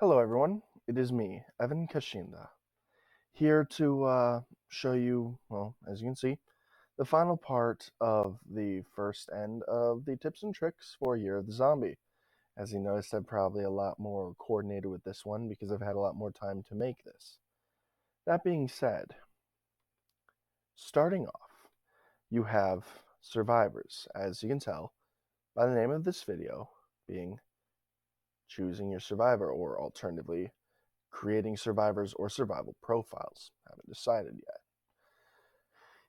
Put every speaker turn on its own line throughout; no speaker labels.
Hello everyone, it is me, Evan Kashinda, here to show you, well, as you can see, the final part of the first end of the tips and tricks for Year of the Zombie. As you noticed, I'm probably a lot more coordinated with this one because I've had a lot more time to make this. That being said, starting off, you have survivors, as you can tell by the name of this video being choosing your survivor, or alternatively, creating survivors or survival profiles. Haven't decided yet.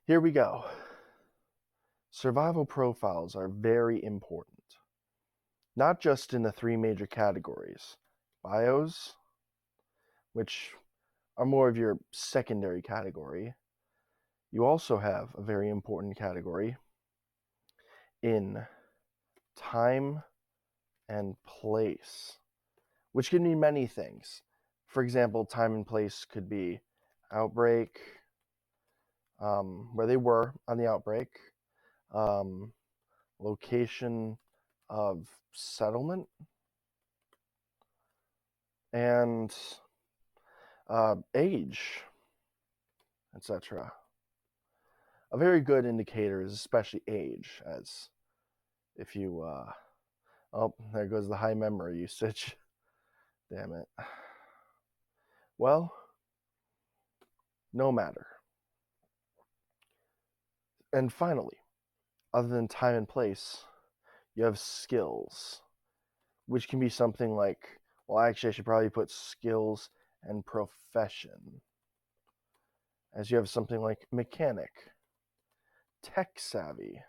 Here we go. Survival profiles are very important, not just in the three major categories: bios, which are more of your secondary category. You also have a very important category in time and place, which can mean many things. For example, time and place could be outbreak, where they were on the outbreak, location of settlement, and age, etc. A very good indicator is especially age, as if you, oh, there goes the high memory usage. Damn it. Well, no matter. And finally, other than time and place, you have skills, which can be something like, well, actually, I should probably put skills and profession, as you have something like mechanic, tech savvy,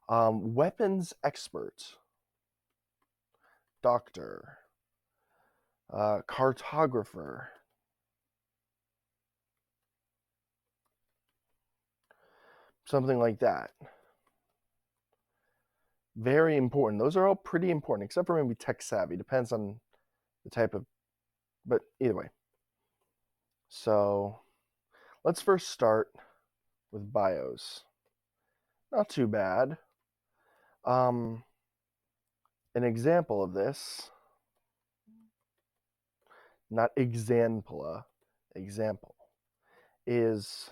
weapons expert, doctor, cartographer, something like that. Very important. Those are all pretty important, except for maybe tech savvy. Depends on the type of, but either way. So let's first start with bios. Not too bad. An example of this, not example, example, is,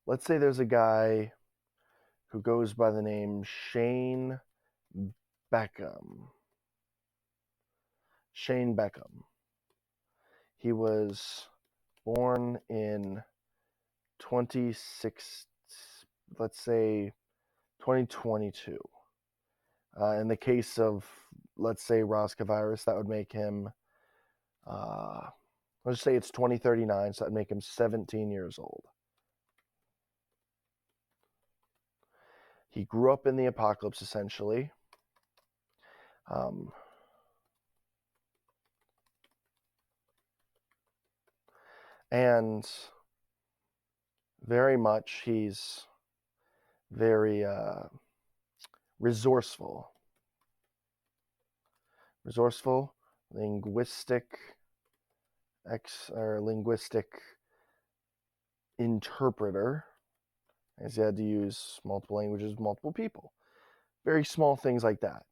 let's say there's a guy who goes by the name Shane Beckham. Shane Beckham. He was born in 26, let's say 2022. In the case of, let's say, Rosca virus, that would make him, let's say it's 2039, so that would make him 17 years old. He grew up in the apocalypse, essentially. And very much he's very resourceful, linguistic interpreter, as he had to use multiple languages with multiple people. Very small things like that.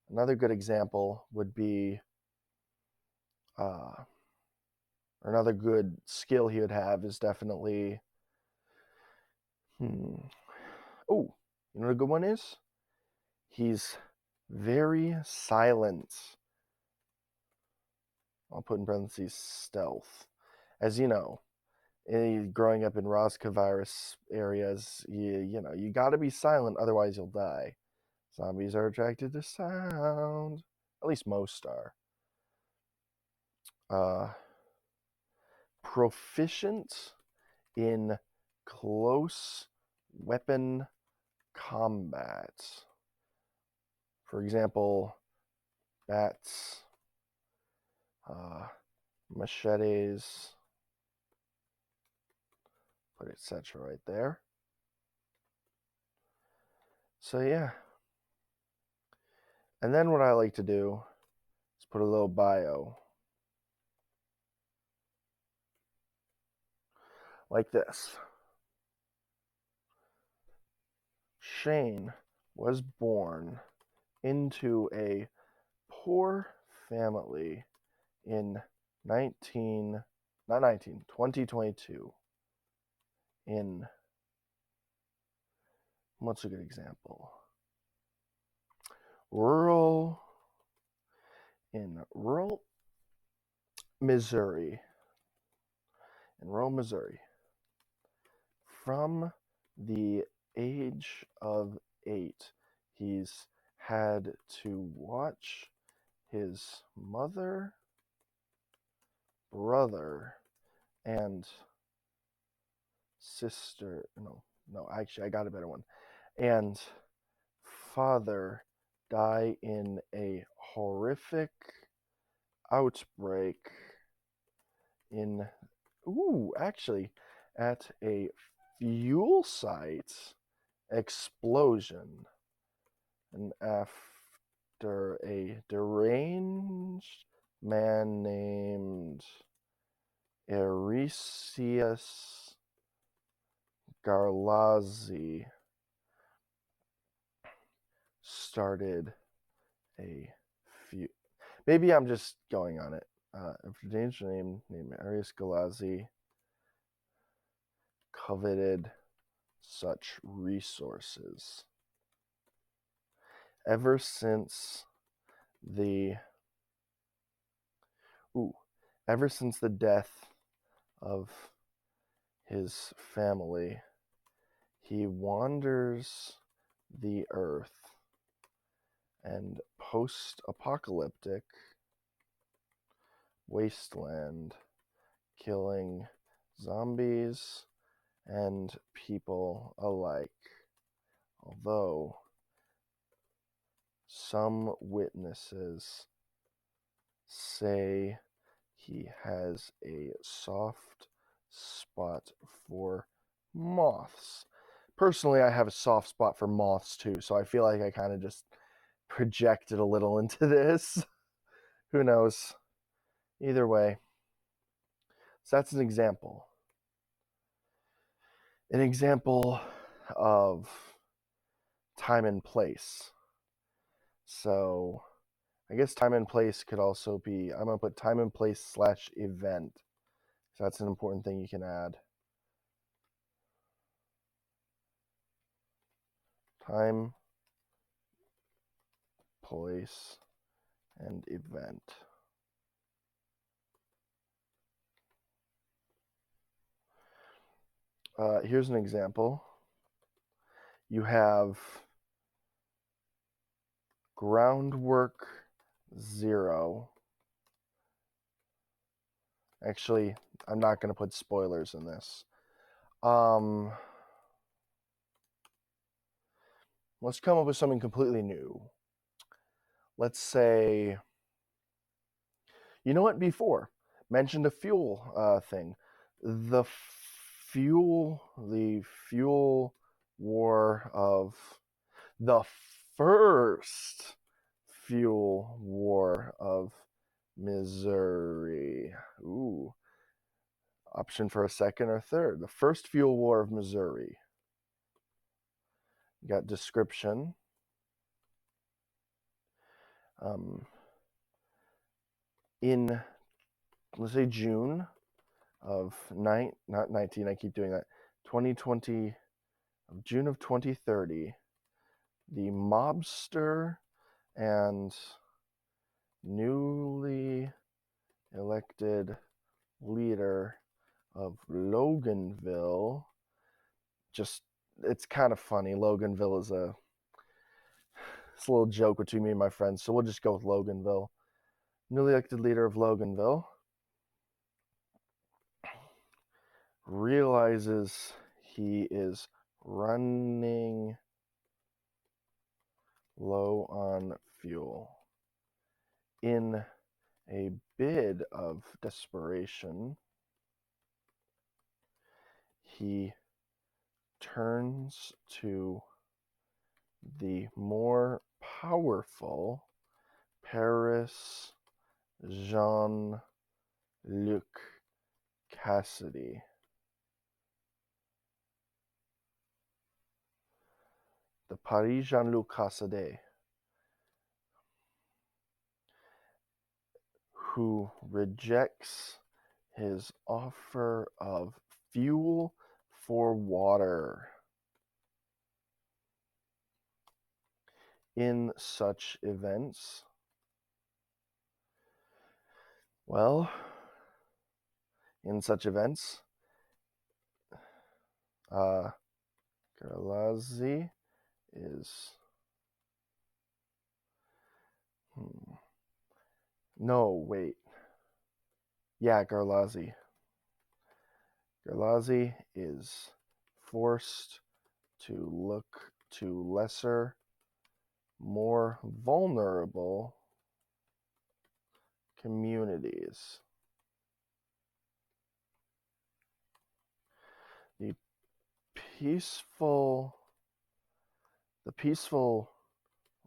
Another good example would be, another good skill he would have is definitely, oh, you know what a good one is? He's very silent. I'll put in parentheses stealth. As you know, growing up in Rosca virus areas, you got to be silent, otherwise you'll die. Zombies are attracted to sound. At least most are. Proficient in close weapon combat. For example, bats, machetes, put etc. right there. So yeah. And then what I like to do is put a little bio. Like this. Shane was born into a poor family in 2022 in, what's a good example? Rural Missouri. In rural Missouri. From the age of 8, he's had to watch his mother, brother, and sister. No, actually, I got a better one. And father die in a horrific outbreak at a fuel site explosion, and after a deranged man named Eresius Garlazzi started a few. Maybe I'm just going on it. A deranged name named Eresius Garlazzi coveted such resources. Ever since the death of his family, he wanders the earth and post-apocalyptic wasteland, killing zombies and people alike. Although some witnesses say he has a soft spot for moths. Personally, I have a soft spot for moths too, so I feel like I kind of just projected a little into this. Who knows? Either way. So that's an example. An example of time and place. So I guess time and place could also be, I'm going to put time and place / event. So that's an important thing you can add. Time, place, and event. Here's an example. You have groundwork 0. Actually, I'm not going to put spoilers in this. Let's come up with something completely new. Let's say, you know what, before, mentioned a fuel thing. The fuel war of the first fuel war of Missouri. Ooh. Option for a second or third. The first fuel war of Missouri. You got description. In, let's say, June of not 19, I keep doing that, 2020, June of 2030, the mobster and newly elected leader of Loganville, it's kind of funny. Loganville is it's a little joke between me and my friends, so we'll just go with Loganville. Newly elected leader of Loganville realizes he is running low on fuel. In a bid of desperation, he turns to the more powerful Paris Jean-Luc Cassidy. The Paris Jean-Luc Cassidy. who rejects his offer of fuel for water. In such events, Garlazi is Garlazi is forced to look to lesser, more vulnerable communities. The peaceful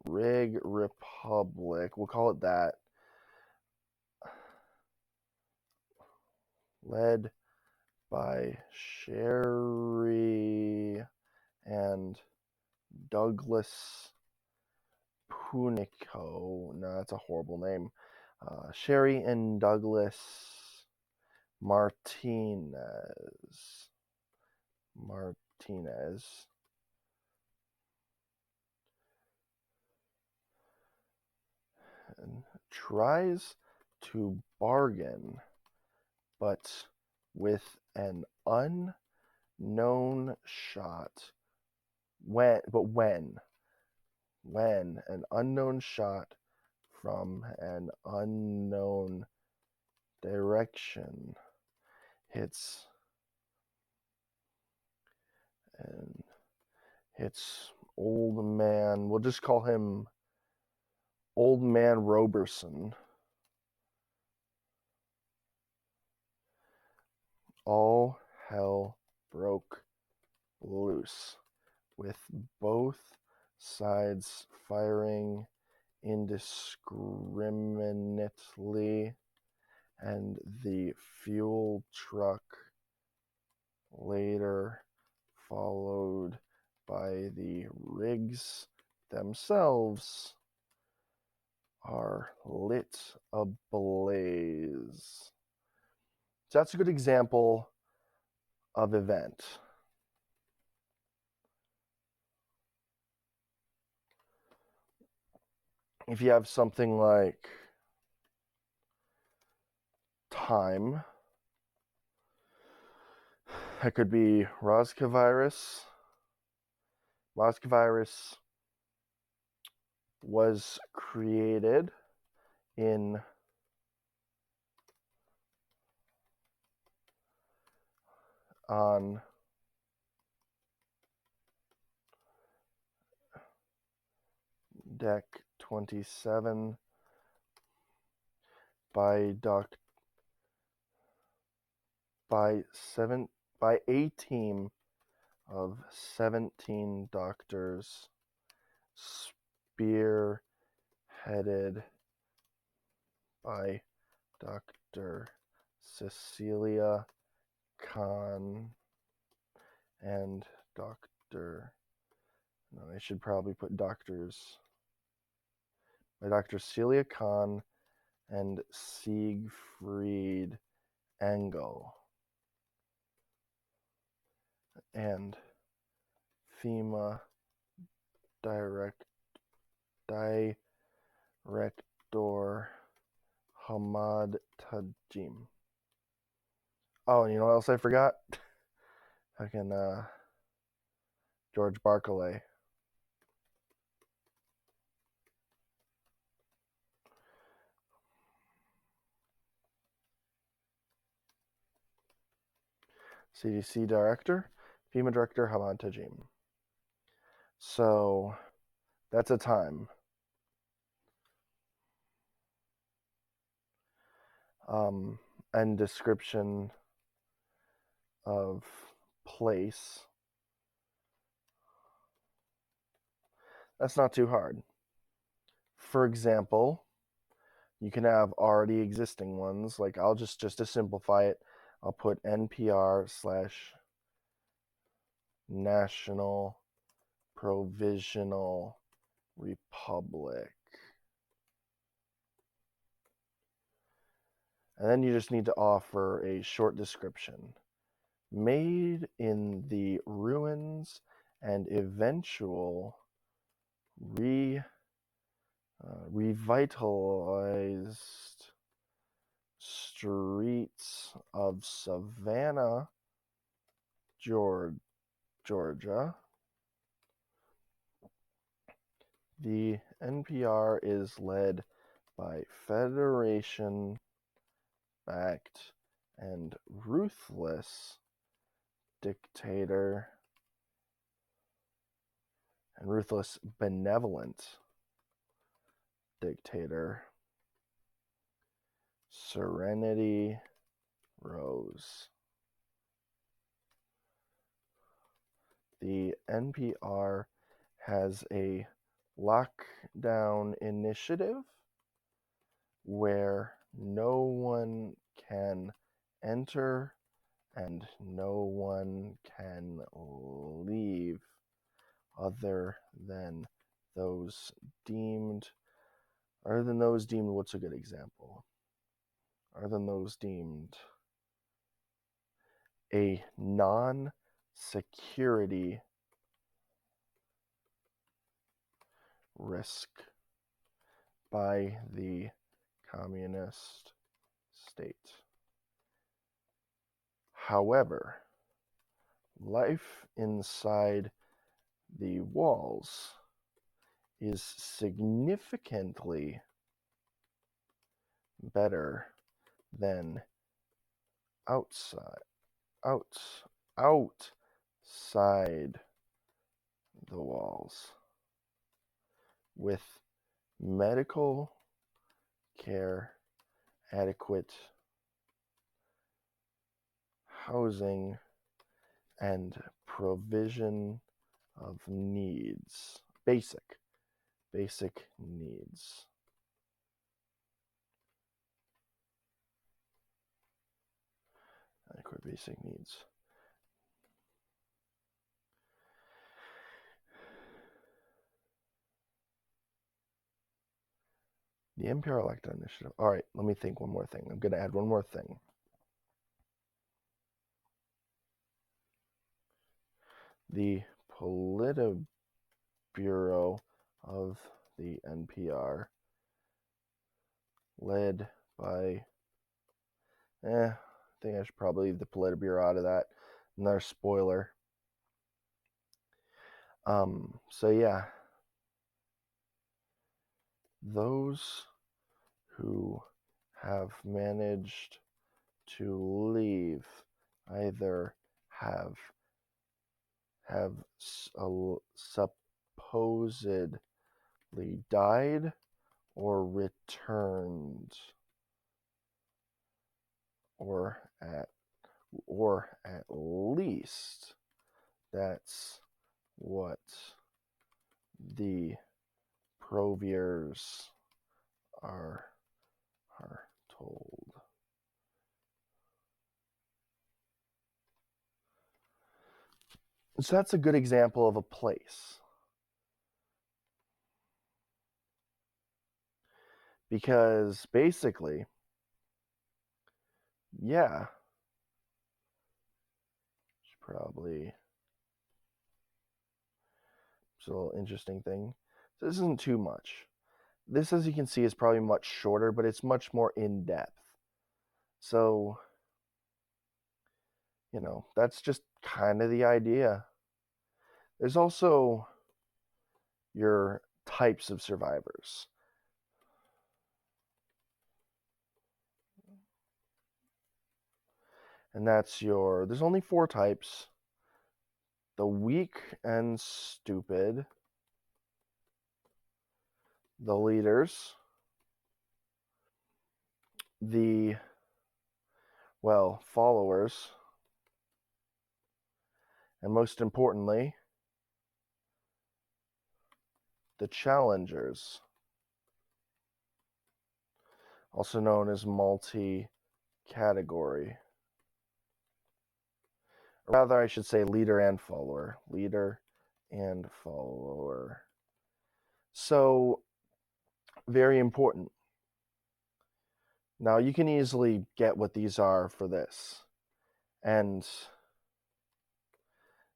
Rig Republic, we'll call it that, led by Sherry and Douglas Punico. No, that's a horrible name. Sherry and Douglas Martinez. And tries to bargain, but with an unknown shot. When an unknown shot from an unknown direction hits old man, we'll just call him Old Man Roberson. All hell broke loose, with both sides firing indiscriminately, and the fuel truck, later followed by the rigs themselves, are lit ablaze. So that's a good example of event. If you have something like time, that could be Roskavirus. Roskavirus was created on deck 27 by a team of 17 doctors, spearheaded by Dr. Cecilia Kahn and I should probably put doctors, by Dr. Celia Kahn and Siegfried Engel, and FEMA director Hamad Tajim. Oh, and you know what else I forgot? Fucking George Barclay. CDC director, FEMA director Hamad Tajim. So that's a time. And description of place. That's not too hard. For example, you can have already existing ones. Like I'll just to simplify it, I'll put NPR/National Provisional Republic. And then you just need to offer a short description. Made in the ruins and eventual revitalized streets of Savannah, Georgia. The NPR is led by Federation-backed and ruthless dictator and ruthless benevolent dictator Serenity Rose. The NPR has a lockdown initiative where no one can enter and no one can leave other than those deemed, what's a good example? Other than those deemed a non-security risk by the communist state. However, life inside the walls is significantly better than outside the walls, with medical care, adequate housing, and provision of needs, basic needs. Adequate basic needs. The NPR Lockdown Initiative. All right, let me think one more thing. I'm going to add one more thing. The Politburo of the NPR, led by, I think I should probably leave the Politburo out of that. Another spoiler. So yeah, those who have managed to leave either have supposedly died or returned, or at least that's what the Proviers are told. So that's a good example of a place. Because basically, yeah, probably, it's a little interesting thing. So this isn't too much. This, as you can see, is probably much shorter, but it's much more in-depth. So, that's just kind of the idea. There's also your types of survivors. And there's only 4 types. The weak and stupid, the leaders, the, followers, and most importantly, the challengers, also known as multi-category. Or rather, I should say leader and follower. Leader and follower. So, very important. Now you can easily get what these are for this. And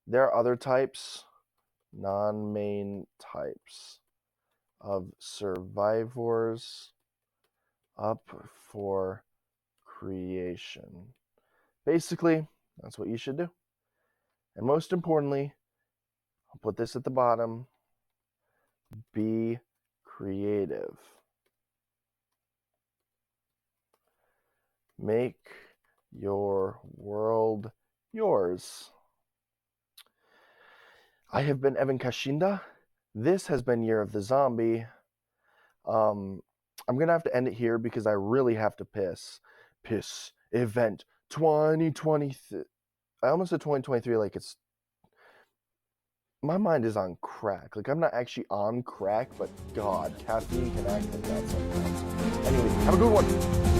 there are other types, non-main types of survivors up for creation. Basically, that's what you should do. And most importantly, I'll put this at the bottom, be creative. Make your world yours. I have been Evan Kashinda. This has been Year of the Zombie. I'm going to have to end it here because I really have to piss. Piss event 2020. I almost said 2023 like it's... My mind is on crack. Like, I'm not actually on crack, but God, caffeine can act like that sometimes. Anyway, have a good one.